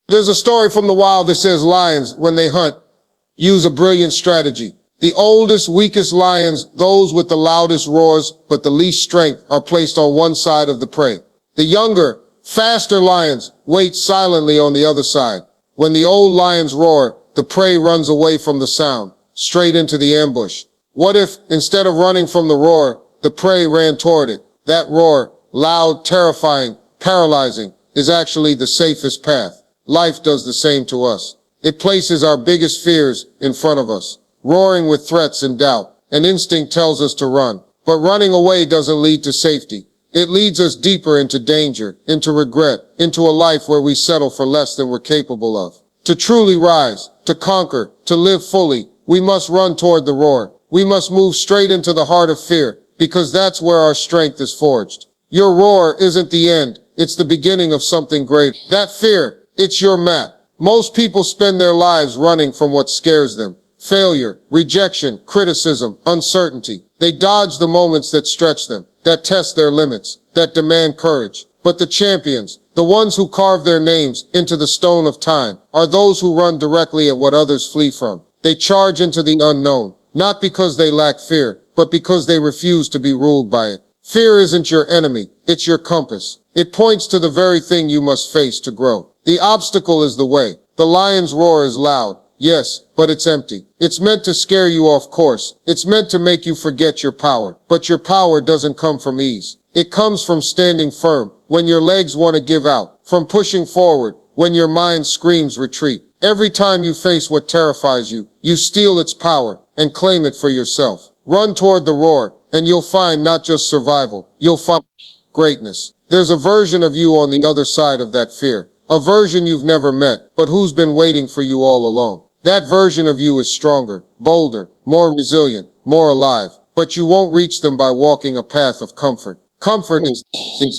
There's a story from the wild that says lions, when they hunt, use a brilliant strategy. The oldest, weakest lions, those with the loudest roars but the least strength, are placed on one side of the prey. The younger, faster lions wait silently on the other side. When the old lions roar, the prey runs away from the sound, straight into the ambush. What if, instead of running from the roar, the prey ran toward it? That roar, loud, terrifying, paralyzing, is actually the safest path. Life does the same to us. It places our biggest fears in front of us, roaring with threats and doubt. An instinct tells us to run, but running away doesn't lead to safety. It leads us deeper into danger, into regret, into a life where we settle for less than we're capable of. To truly rise, to conquer, to live fully, we must run toward the roar. We must move straight into the heart of fear, because that's where our strength is forged. Your roar isn't the end, it's the beginning of something great. That fear, it's your map. Most people spend their lives running from what scares them. Failure, rejection, criticism, uncertainty. They dodge the moments that stretch them, that test their limits, that demand courage. But the champions, the ones who carve their names into the stone of time, are those who run directly at what others flee from. They charge into the unknown, not because they lack fear, but because they refuse to be ruled by it. Fear isn't your enemy, it's your compass. It points to the very thing you must face to grow. The obstacle is the way. The lion's roar is loud, yes, but it's empty. It's meant to scare you off course. It's meant to make you forget your power. But your power doesn't come from ease. It comes from standing firm when your legs want to give out, from pushing forward when your mind screams retreat. Every time you face what terrifies you, you steal its power and claim it for yourself. Run toward the roar, and you'll find not just survival, you'll find greatness. There's a version of you on the other side of that fear. A version you've never met, but who's been waiting for you all along. That version of you is stronger, bolder, more resilient, more alive. But you won't reach them by walking a path of comfort. Comfort is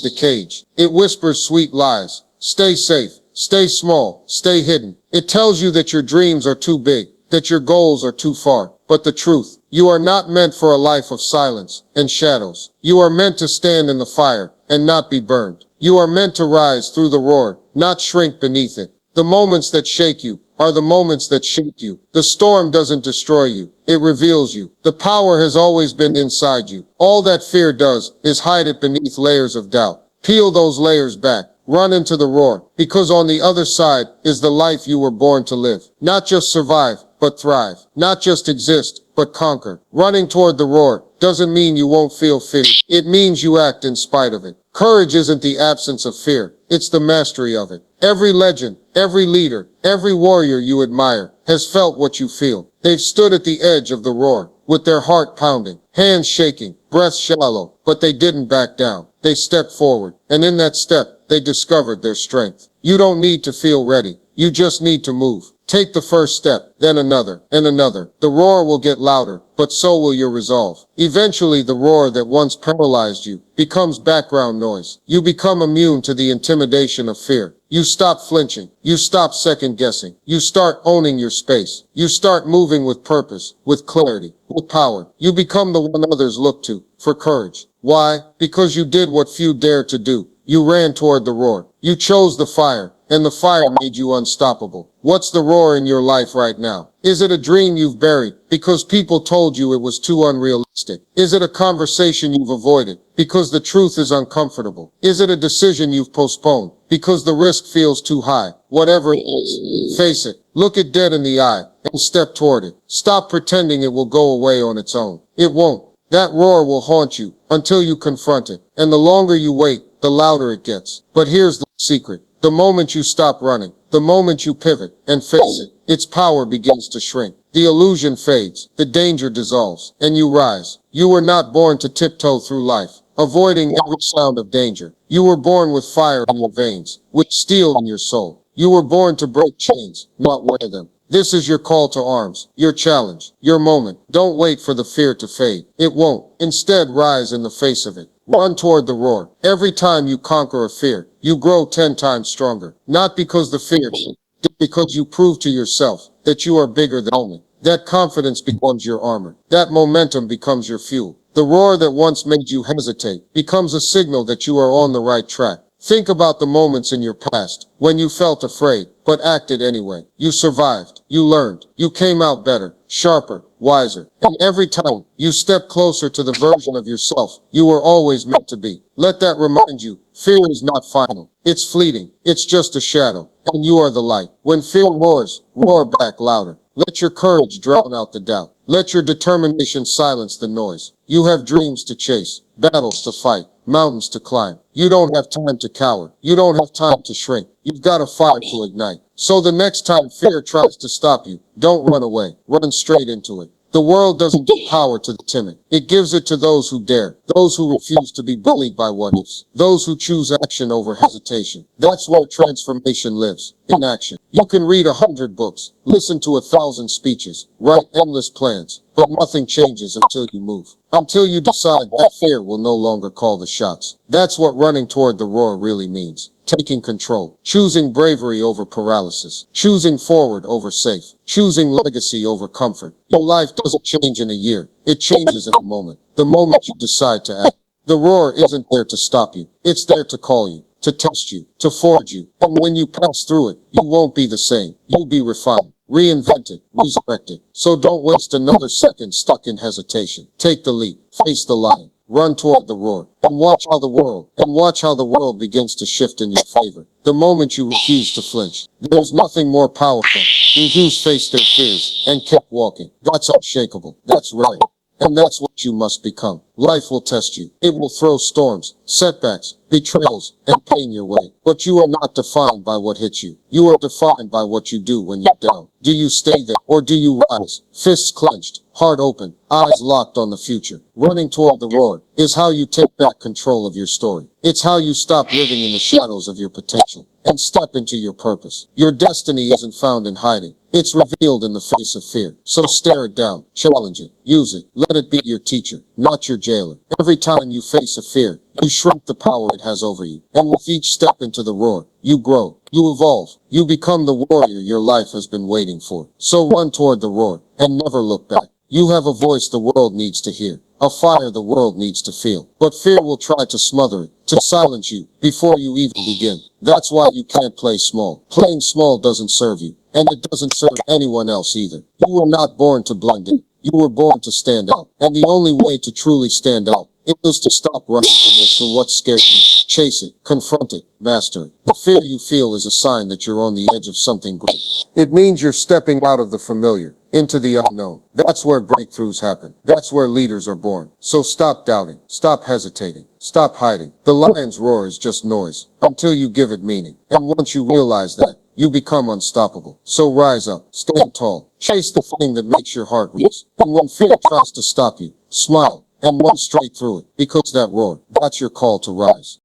the cage. It whispers sweet lies. Stay safe, stay small, stay hidden. It tells you that your dreams are too big, that your goals are too far. But the truth, you are not meant for a life of silence and shadows. You are meant to stand in the fire and not be burned. You are meant to rise through the roar, not shrink beneath it. The moments that shake you are the moments that shape you. The storm doesn't destroy you, it reveals you. The power has always been inside you. All that fear does is hide it beneath layers of doubt. Peel those layers back. Run into the roar, because on the other side is the life you were born to live. Not just survive, but thrive. Not just exist, but conquer. Running toward the roar doesn't mean you won't feel fear. It means you act in spite of it. Courage isn't the absence of fear. It's the mastery of it. Every legend, every leader, every warrior you admire has felt what you feel. They've stood at the edge of the roar, with their heart pounding, hands shaking, breath shallow, but they didn't back down. They stepped forward, and in that step, they discovered their strength. You don't need to feel ready. You just need to move. Take the first step, then another, and another. The roar will get louder, but so will your resolve. Eventually, the roar that once paralyzed you becomes background noise. You become immune to the intimidation of fear. You stop flinching. You stop second guessing. You start owning your space. You start moving with purpose, with clarity, with power. You become the one others look to for courage. Why? Because you did what few dared to do. You ran toward the roar. You chose the fire, and the fire made you unstoppable. What's the roar in your life right now? Is it a dream you've buried because people told you it was too unrealistic? Is it a conversation you've avoided because the truth is uncomfortable? Is it a decision you've postponed because the risk feels too high? Whatever it is, face it. Look it dead in the eye and step toward it. Stop pretending it will go away on its own. It won't. That roar will haunt you until you confront it. And the longer you wait, the louder it gets. But here's the secret. The moment you stop running, the moment you pivot and face it, its power begins to shrink. The illusion fades, the danger dissolves, and you rise. You were not born to tiptoe through life, avoiding every sound of danger. You were born with fire in your veins, with steel in your soul. You were born to break chains, not wear them. This is your call to arms, your challenge, your moment. Don't wait for the fear to fade. It won't. Instead, rise in the face of it. Run toward the roar. Every time you conquer a fear, you grow 10 times stronger. Not because the fear, because you prove to yourself that you are bigger than only. That confidence becomes your armor. That momentum becomes your fuel. The roar that once made you hesitate becomes a signal that you are on the right track. Think about the moments in your past when you felt afraid, but acted anyway. You survived. You learned. You came out better, sharper, wiser. And every time you step closer to the version of yourself you were always meant to be. Let that remind you, fear is not final. It's fleeting. It's just a shadow. And you are the light. When fear roars, roar back louder. Let your courage drown out the doubt. Let your determination silence the noise. You have dreams to chase, battles to fight, mountains to climb. You don't have time to cower. You don't have time to shrink. You've got a fire to ignite. So the next time fear tries to stop you, don't run away. Run straight into it. The world doesn't give power to the timid. It gives it to those who dare, those who refuse to be bullied by what ifs, those who choose action over hesitation. That's where transformation lives, in action. You can read 100 books, listen to 1,000 speeches, write endless plans, but nothing changes until you move. Until you decide that fear will no longer call the shots. That's what running toward the roar really means. Taking control, choosing bravery over paralysis, choosing forward over safe, choosing legacy over comfort. Your life doesn't change in a year. It changes in a moment. The moment you decide to act. The roar isn't there to stop you. It's there to call you, to test you, to forge you. And when you pass through it, you won't be the same. You'll be refined, reinvented, resurrected. So don't waste another second stuck in hesitation. Take the leap, face the lion. Run toward the roar, and watch how the world begins to shift in your favor. The moment you refuse to flinch, there's nothing more powerful. Who's faced their fears and kept walking. That's unshakable. That's right. And that's what you must become. Life will test you. It will throw storms, setbacks, betrayals, and pain your way. But you are not defined by what hits you. You are defined by what you do when you're down. Do you stay there, or do you rise? Fists clenched, heart open, eyes locked on the future. Running toward the roar is how you take back control of your story. It's how you stop living in the shadows of your potential and step into your purpose. Your destiny isn't found in hiding. It's revealed in the face of fear. So stare it down, challenge it, use it. Let it be your teacher, not your jailer. Every time you face a fear, you shrink the power it has over you. And with each step into the roar, you grow, you evolve, you become the warrior your life has been waiting for. So run toward the roar and never look back. You have a voice the world needs to hear, a fire the world needs to feel. But fear will try to smother it, to silence you before you even begin. That's why you can't play small. Playing small doesn't serve you, and it doesn't serve anyone else either. You were not born to blend in. You were born to stand out. And the only way to truly stand out is to stop running from what scares you. Chase it, confront it, master it. The fear you feel is a sign that you're on the edge of something great. It means you're stepping out of the familiar, into the unknown. That's where breakthroughs happen. That's where leaders are born. So stop doubting. Stop hesitating. Stop hiding. The lion's roar is just noise until you give it meaning. And once you realize that, you become unstoppable. So rise up, stand tall, chase the thing that makes your heart race. And when fear tries to stop you, smile and run straight through it, because that roar, that's your call to rise.